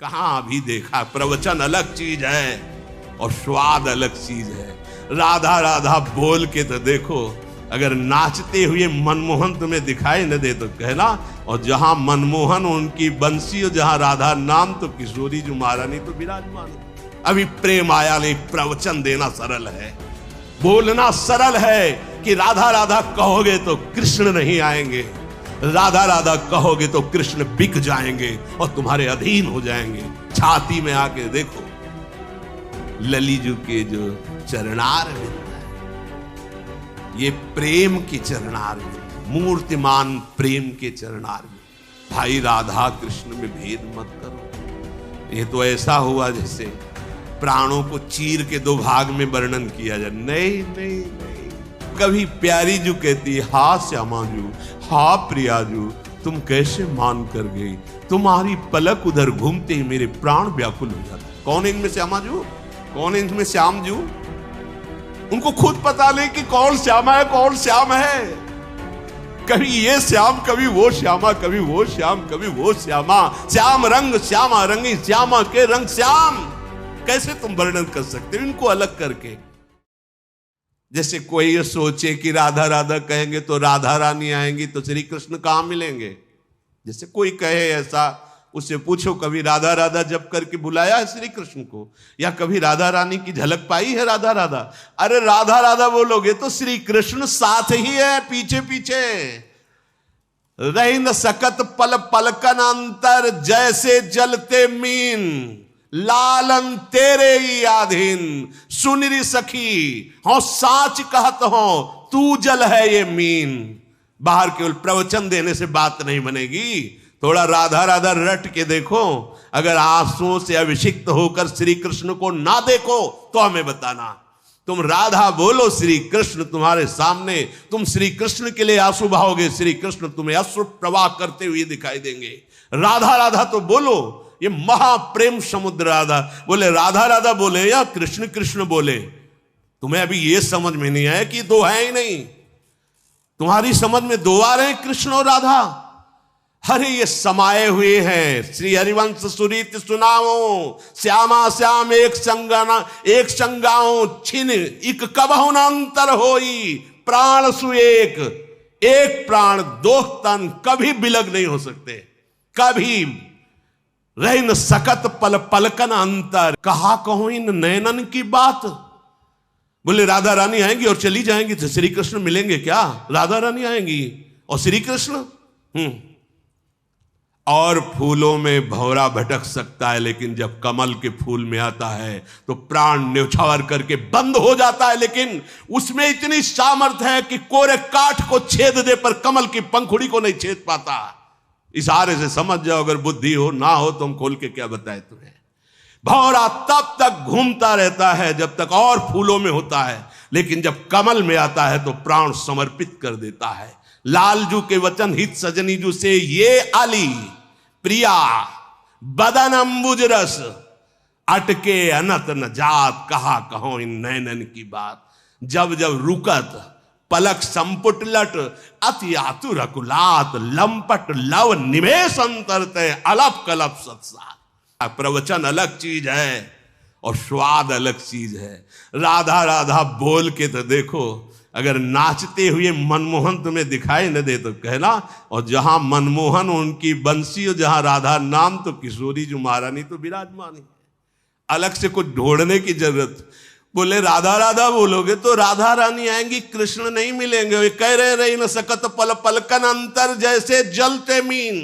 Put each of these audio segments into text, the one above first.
कहां अभी देखा। प्रवचन अलग चीज है और स्वाद अलग चीज है। राधा राधा बोल के तो देखो, अगर नाचते हुए मनमोहन तुम्हें दिखाई न दे तो कहना। और जहां मनमोहन उनकी बंसी और जहां राधा नाम तो किशोरी जो महारानी तो विराजमान। अभी प्रेम आया नहीं। प्रवचन देना सरल है, बोलना सरल है कि राधा राधा कहोगे तो कृष्ण नहीं आएंगे, राधा राधा कहोगे तो कृष्ण बिक जाएंगे और तुम्हारे अधीन हो जाएंगे। छाती में आके देखो ललीजू के जो चरणार है, ये प्रेम के चरणार में, मूर्तिमान प्रेम के चरणार में। भाई राधा कृष्ण में भेद मत करो। ये तो ऐसा हुआ जैसे प्राणों को चीर के दो भाग में वर्णन किया जाए। नहीं नहीं नहीं। कभी प्यारी जू कहती है, हा श्यामा जू, हा प्रिया जू, तुम कैसे मान कर गई, तुम्हारी पलक उधर घूमते ही मेरे प्राण व्याकुल हो जाते। कौन इनमें श्यामा जू, कौन इनमें श्याम जू? उनको खुद पता नहीं कि कौन श्यामा है कौन श्याम है। कभी ये श्याम, कभी वो श्यामा, कभी वो श्याम, कभी वो श्यामा। श्याम रंग श्यामा रंगी, श्यामा के रंग श्याम। कैसे तुम वर्णन कर सकते हो इनको अलग करके? जैसे कोई ये सोचे कि राधा राधा कहेंगे तो राधा रानी आएंगी तो श्री कृष्ण कहां मिलेंगे। जैसे कोई कहे ऐसा, उससे पूछो कभी राधा राधा जप करके बुलाया है श्री कृष्ण को, या कभी राधा रानी की झलक पाई है राधा राधा? अरे राधा राधा बोलोगे तो श्री कृष्ण साथ ही है, पीछे पीछे। रही न सकत पल पलकन अंतर, जैसे जलते मीन, लालन तेरे ही आधीन। सुनरी सखी हो साच कहत हो, तू जल है ये मीन। बाहर केवल प्रवचन देने से बात नहीं बनेगी, थोड़ा राधा राधा रट के देखो। अगर आंसुओं से अभिषिक्त होकर श्री कृष्ण को ना देखो तो हमें बताना। तुम राधा बोलो, श्री कृष्ण तुम्हारे सामने, तुम श्री कृष्ण के लिए आंसू बहाओगे, श्री कृष्ण तुम्हें अश्रु प्रवाह करते हुए दिखाई देंगे। राधा राधा तो बोलो, ये महाप्रेम समुद्र राधा बोले, राधा राधा बोले या कृष्ण कृष्ण बोले। तुम्हें अभी ये समझ में नहीं आया कि दो है ही नहीं। तुम्हारी समझ में दो आ रहे हैं, कृष्ण और राधा। अरे ये समाये हुए हैं। श्री हरिवंश सुरीत सुनाओ, श्यामा श्याम एक संगाना एक संगाओ, छिन इक कबहु न अंतर होई। प्राण सु एक प्राण दो तन, कभी बिलग नहीं हो सकते, कभी रही न सकत पल पलकन अंतर। कहा कहूं इन नयनन की बात। बोले राधा रानी आएंगी और चली जाएंगी तो श्री कृष्ण मिलेंगे क्या? राधा रानी आएंगी और श्री कृष्ण। और फूलों में भौरा भटक सकता है, लेकिन जब कमल के फूल में आता है तो प्राण न्यौछावर करके बंद हो जाता है। लेकिन उसमें इतनी सामर्थ्य है कि कोरे काठ को छेद दे पर कमल की पंखुड़ी को नहीं छेद पाता। इशारे से समझ जाओ, अगर बुद्धि हो ना हो तो हम खोल के क्या बताए तुम्हें। भौरा तब तक घूमता रहता है जब तक और फूलों में होता है, लेकिन जब कमल में आता है तो प्राण समर्पित कर देता है। लालजू के वचन हित सजनी जू से ये आली प्रिया बदन अंबुज रस, अटके अनत न जात, कहा कहो इन नैनन की बात। जब जब रुकत पलक संपुट लट, अति आतुर अकुलात, लंपट लव निमेष अंतरते, अलप कलप सत्सार। प्रवचन अलग चीज है और स्वाद अलग चीज है। राधा राधा बोल के तो देखो, अगर नाचते हुए मनमोहन तुम्हें दिखाई न दे तो कहना। और जहां मनमोहन उनकी बंसी और जहां राधा नाम तो किशोरी जो महारानी तो विराजमान है। अलग से कुछ ढूंढने की जरूरत। बोले राधा राधा बोलोगे तो राधा रानी आएंगी, कृष्ण नहीं मिलेंगे। वे कह रहे न सकत पल पलकन अंतर, जैसे जलते मीन।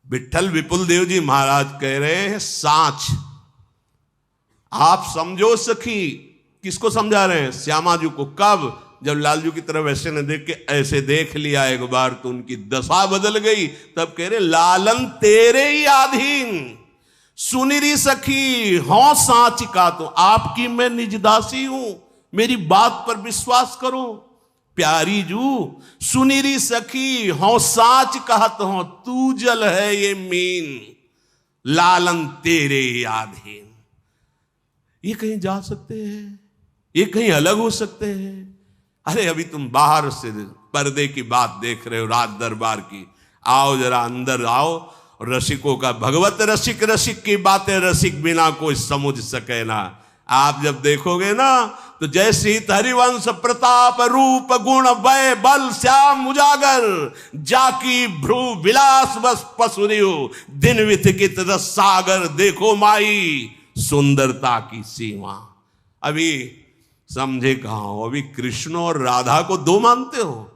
विठल विपुल देव जी महाराज कह रहे हैं साच। आप समझो सखी, किसको समझा रहे हैं? श्यामा जी को। कब? जब लालजू की तरफ ऐसे न देख के ऐसे देख लिया एक बार तो उनकी दशा बदल गई। तब कह रहे लालन तेरे ही आधीन, सुनिरी सखी हो साच का, तो आपकी मैं निजदासी हूं, मेरी बात पर विश्वास करो। प्यारी जू सुनिरी सखी हो साच कहत हो, तू जल है ये मीन, लालन तेरे आधीन। ये कहीं जा सकते हैं, ये कहीं अलग हो सकते हैं। अरे अभी तुम बाहर से पर्दे की बात देख रहे हो, राज दरबार की। आओ जरा अंदर आओ रसिकों का भगवत रसिक रसिक की बातें रसिक बिना कोई समझ सके ना। आप जब देखोगे ना तो जैसे हरिवंश प्रताप रूप गुण वय बल श्याम उजागर जाकी भ्रू विलास बस पसुरियो दिन विथिकित रस सागर देखो माई सुंदरता की सीमा। अभी समझे कहां हो? अभी कृष्ण और राधा को दो मानते हो?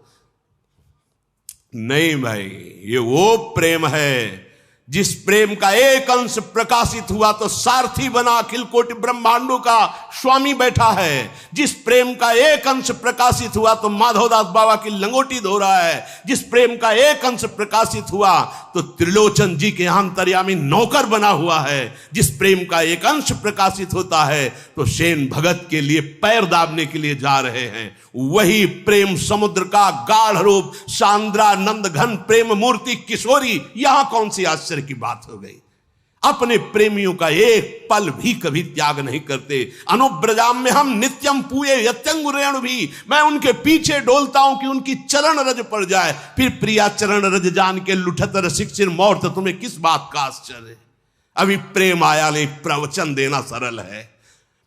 नहीं भाई, ये वो प्रेम है जिस प्रेम का एक अंश प्रकाशित हुआ तो सारथी बना अखिल कोटि ब्रह्मांडों का स्वामी बैठा है। जिस प्रेम का एक अंश प्रकाशित हुआ तो माधवदास बाबा की लंगोटी धो रहा है। जिस प्रेम का एक अंश प्रकाशित हुआ तो त्रिलोचन जी के अंतर्यामी नौकर बना हुआ है। जिस प्रेम का एक अंश प्रकाशित होता है तो सेन भगत के लिए पैर दाबने के लिए जा रहे हैं। वही प्रेम समुद्र का गाढ़ रूप सांद्रानंद घन प्रेम मूर्ति किशोरी, यहां कौन सी आश्चर्य की बात हो गई? अपने प्रेमियों का एक पल भी कभी त्याग नहीं करते। अनुब्रजाम में हम नित्यम पूये यत्यंगुरेण भी, मैं उनके पीछे डोलता हूं कि उनकी चरण रज पड़ जाए। फिर प्रिया चरण रज जान के लुठत रसिक सिर मोर्थ, तुम्हें किस बात का आश्चर्य? अभी प्रेम आया नहीं। प्रवचन देना सरल है,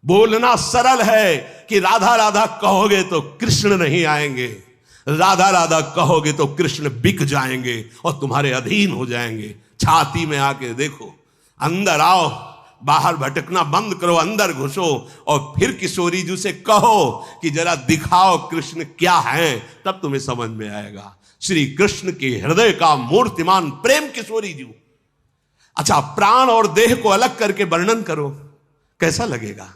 बोलना सरल है कि राधा राधा कहोगे तो कृष्ण नहीं आएंगे, राधा राधा कहोगे तो कृष्ण बिक जाएंगे और तुम्हारे अधीन हो जाएंगे। छाती में आके देखो, अंदर आओ, बाहर भटकना बंद करो, अंदर घुसो और फिर किशोरी जी से कहो कि जरा दिखाओ कृष्ण क्या है, तब तुम्हें समझ में आएगा। श्री कृष्ण के हृदय का मूर्तिमान प्रेम किशोरी जी। अच्छा, प्राण और देह को अलग करके वर्णन करो, कैसा लगेगा?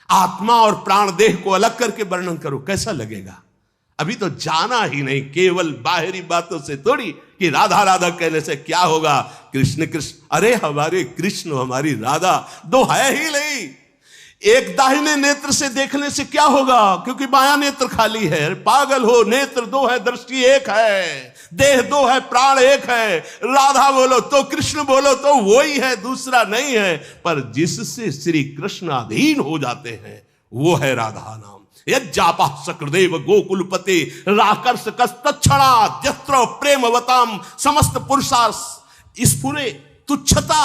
आत्मा और प्राण देह को अलग करके वर्णन करो, कैसा लगेगा? अभी तो जाना ही नहीं, केवल बाहरी बातों से थोड़ी कि राधा राधा कहने से क्या होगा। कृष्ण कृष्ण, अरे हमारे कृष्ण हमारी राधा दो है ही नहीं। एक दाहिने नेत्र से देखने से क्या होगा, क्योंकि बायां नेत्र खाली है। पागल हो, नेत्र दो है, दृष्टि एक है, देह दो है, प्राण एक है। राधा बोलो तो कृष्ण बोलो तो वो ही है, दूसरा नहीं है। पर जिससे श्री कृष्ण अधीन हो जाते हैं वो है राधा नाम। यज्जापा सकृदेव गोकुलपते राकर्ष कस्तक्षणा जस्त्र प्रेमवताम समस्त पुरुषार्थ स्फुरे तुच्छता।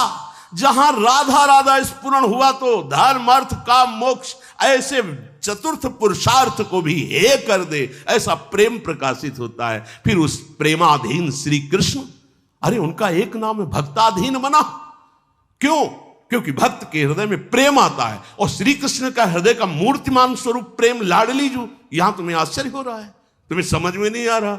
जहां राधा राधा स्फुरण हुआ तो धर्म अर्थ काम मोक्ष ऐसे चतुर्थ पुरुषार्थ को भी हे कर दे, ऐसा प्रेम प्रकाशित होता है। फिर उस प्रेमाधीन श्री कृष्ण, अरे उनका एक नाम है भक्ताधीन बना। क्यों? क्योंकि भक्त के हृदय में प्रेम आता है। और श्री कृष्ण का हृदय का मूर्तिमान स्वरूप प्रेम लाडली जो, यहां तुम्हें आश्चर्य हो रहा है, तुम्हें समझ में नहीं आ रहा।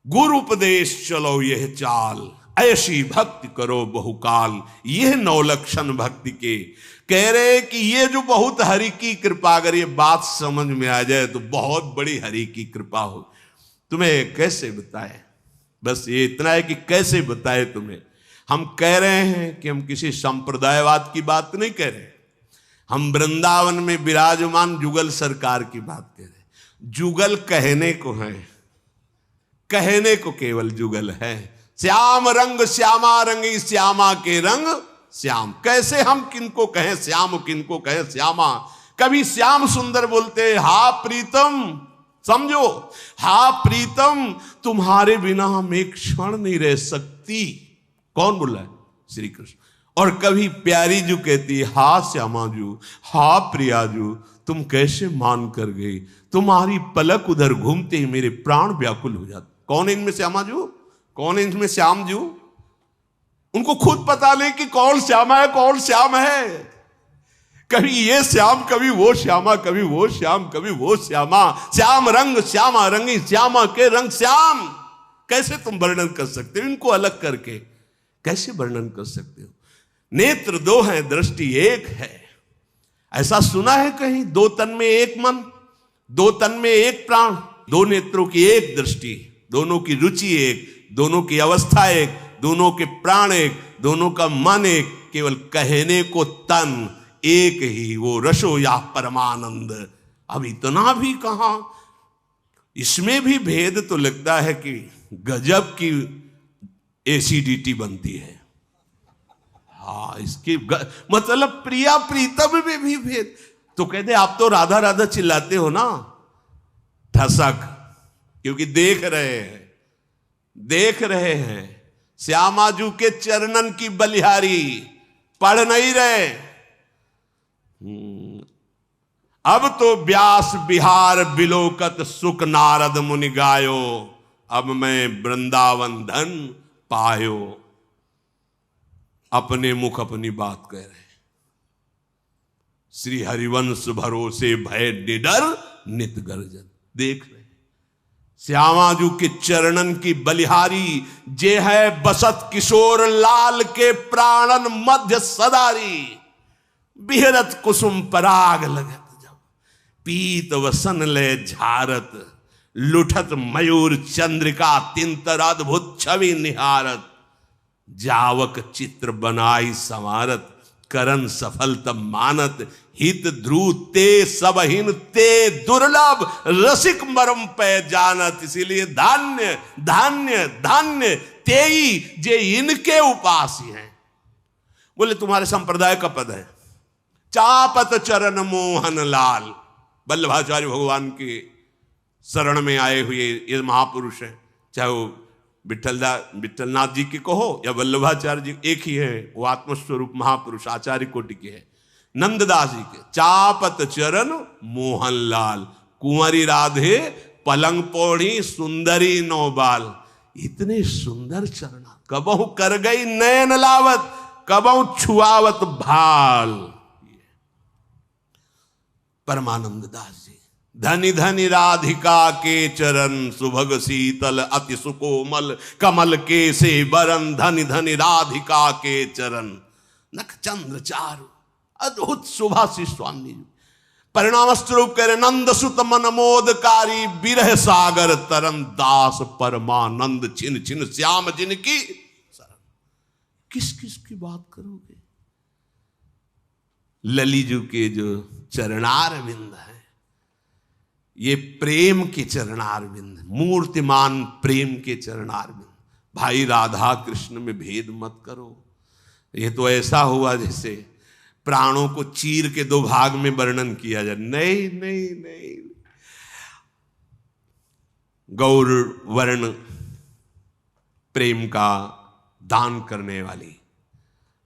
गुरु उपदेश चलो यह चाल, ऐसी भक्ति करो बहुकाल। यह 9 लक्षण भक्ति के कह रहे कि ये जो बहुत हरि की कृपा, अगर ये बात समझ में आ जाए तो बहुत बड़ी हरि की कृपा हो। तुम्हें कैसे बताए, बस ये इतना है कि कैसे बताए तुम्हें। हम कह रहे हैं कि हम किसी संप्रदायवाद की बात नहीं कह रहे, हम वृंदावन में विराजमान जुगल सरकार की बात कह रहे। जुगल कहने को है, कहने को केवल जुगल है। श्याम रंग श्यामा रंगी श्यामा के रंग श्याम। कैसे हम किनको कहें श्याम, किनको कहें श्यामा? कभी श्याम सुंदर बोलते, हा प्रीतम, समझो, हा प्रीतम तुम्हारे बिना हम एक क्षण नहीं रह सकती। कौन बोल रहा है? श्री कृष्ण। और कभी प्यारी जू कहती, हा श्यामा जू, हा प्रिया जू, तुम कैसे मान कर गई, तुम्हारी पलक उधर घूमते ही मेरे प्राण व्याकुल हो जाते। कौन इनमें श्यामा जू, कौन इनमें श्याम जू? उनको खुद पता नहीं कि कौन श्यामा है, कौन श्याम है। कभी ये श्याम, कभी वो श्यामा, कभी वो श्याम, कभी वो श्यामा। श्याम रंग श्यामा रंगी श्यामा के रंग श्याम। कैसे तुम वर्णन कर सकते हो इनको अलग करके? कैसे वर्णन कर सकते हो? नेत्र 2 हैं, दृष्टि एक है। ऐसा सुना है कहीं? 2 तन में एक मन, 2 तन में एक प्राण, 2 नेत्रों की एक दृष्टि, दोनों की रुचि एक, दोनों की अवस्था एक, दोनों के प्राण एक, दोनों का मन एक। केवल कहने को तन एक ही, वो रसो या परमानंद। अब इतना भी कहां, इसमें भी भेद तो लगता है कि गजब की एसिडिटी बनती है। हाँ, इसकी मतलब प्रिया प्रीतम में भी भेद। तो कहते आप तो राधा राधा चिल्लाते हो ना, ठसक, क्योंकि देख रहे हैं, देख रहे हैं। श्यामाजू के चरणन की बलिहारी पढ़ नहीं रहे। अब तो व्यास बिहार बिलोकत सुख नारद मुनि गायो, अब मैं वृंदावन धन पायो। अपने मुख अपनी बात कह रहे। श्री हरिवंश भरोसे भय निडर नित गर्जन। देख रहे श्यामाजू के चरणन की बलिहारी, जे है बसत किशोर लाल के प्राणन मध्य सदारी। बिहरत कुसुम पराग लगत जब, पीत वसन ले झारत। लुठत मयूर चंद्रिका तिंतर अद्भुत छवि निहारत। जावक चित्र बनाई संवारत, करन सफल तब मानत। हित ध्रुव ते सबहिन ते दुर्लभ, रसिक मरम पे जानत। इसीलिए धान्य धान्य धान्य तेई जे इनके उपासी हैं। बोले तुम्हारे संप्रदाय का पद है, चापत चरण मोहन लाल। वल्लभाचार्य भगवान के शरण में आए हुए ये महापुरुष हैं, चाहे वो विठलनाथ जी की कहो या वल्लभाचार्य जी, एक ही है वो आत्मस्वरूप महापुरुष आचार्य कोटि के है। नंददास जी के चापत चरण मोहनलाल, कुंवरी राधे पलंग पौड़ी सुंदरी नौबाल। इतने सुंदर चरण, कबहु कर गई नयन लावत, कबहु छुआवत भाल। परमानंद दास जी, धनी धनी राधिका के चरण, सुभग शीतल अति सुकोमल कमल के से बरन। धनी धनी राधिका के चरण, नख चंद्र चारु अद्भुत सुभाषी स्वामी। परिणाम स्वरूप कह रहे नंद सुत मन मोदकारी, बिरह सागर तरन। दास परमानंद छिन छिन श्याम जिनकी शरण। किस किस की बात करोगे? ललिजू के जो चरणार विंद है, ये प्रेम के चरणार विंद, मूर्तिमान प्रेम के चरणार विंद। भाई राधा कृष्ण में भेद मत करो। ये तो ऐसा हुआ जैसे प्राणों को चीर के दो भाग में वर्णन किया जाए। नहीं नहीं नहीं, गौर वर्ण प्रेम का दान करने वाली,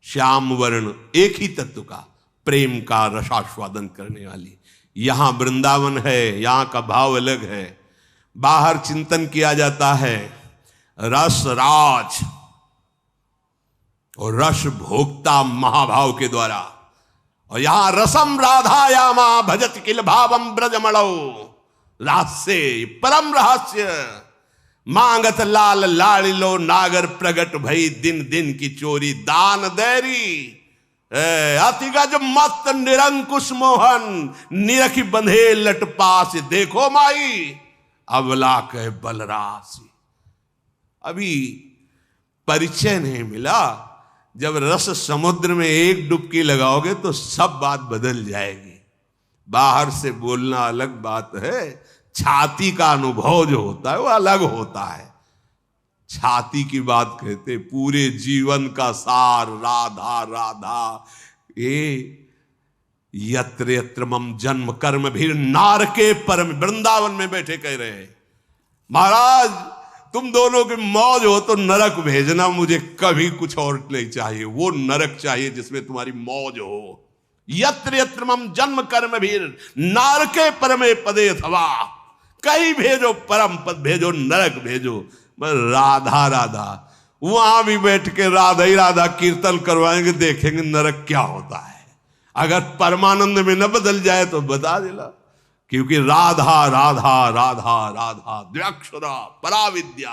श्याम वर्ण एक ही तत्व का प्रेम का रसास्वादन करने वाली। यहां वृंदावन है, यहां का भाव अलग है। बाहर चिंतन किया जाता है रस राज और रस भोक्ता महाभाव के द्वारा, और यहां रसम राधायामा भजत किल भावम ब्रजमणौ। रहस्य परम रहस्य, मांगत लाल लाड़िलो नागर प्रगट भई। दिन दिन की चोरी दान देरी। अतिगज मत निरंकुश मोहन, निरखी बंधे लट पास। देखो माई अबला के बलरासी। अभी परिचय नहीं मिला, जब रस समुद्र में एक डुबकी लगाओगे तो सब बात बदल जाएगी। बाहर से बोलना अलग बात है, छाती का अनुभव जो होता है वो अलग होता है। छाती की बात कहते, पूरे जीवन का सार राधा राधा। यत्र यत्र मम जन्म कर्म भी नार के परम। वृंदावन में बैठे कह रहे हैं महाराज तुम दोनों की मौज हो तो नरक भेजना, मुझे कभी कुछ और नहीं चाहिए। वो नरक चाहिए जिसमें तुम्हारी मौज हो। यत्र यत्र मम जन्म कर्म भी नार के परमे पदे अथवा। कहीं भेजो परम पद भेजो, नरक भेजो, बस राधा राधा। वहां भी बैठ के राधा ही राधा कीर्तन करवाएंगे, देखेंगे नरक क्या होता है। अगर परमानंद में न बदल जाए तो बता देना, क्योंकि राधा राधा राधा राधा द्व्यक्षरा पराविद्या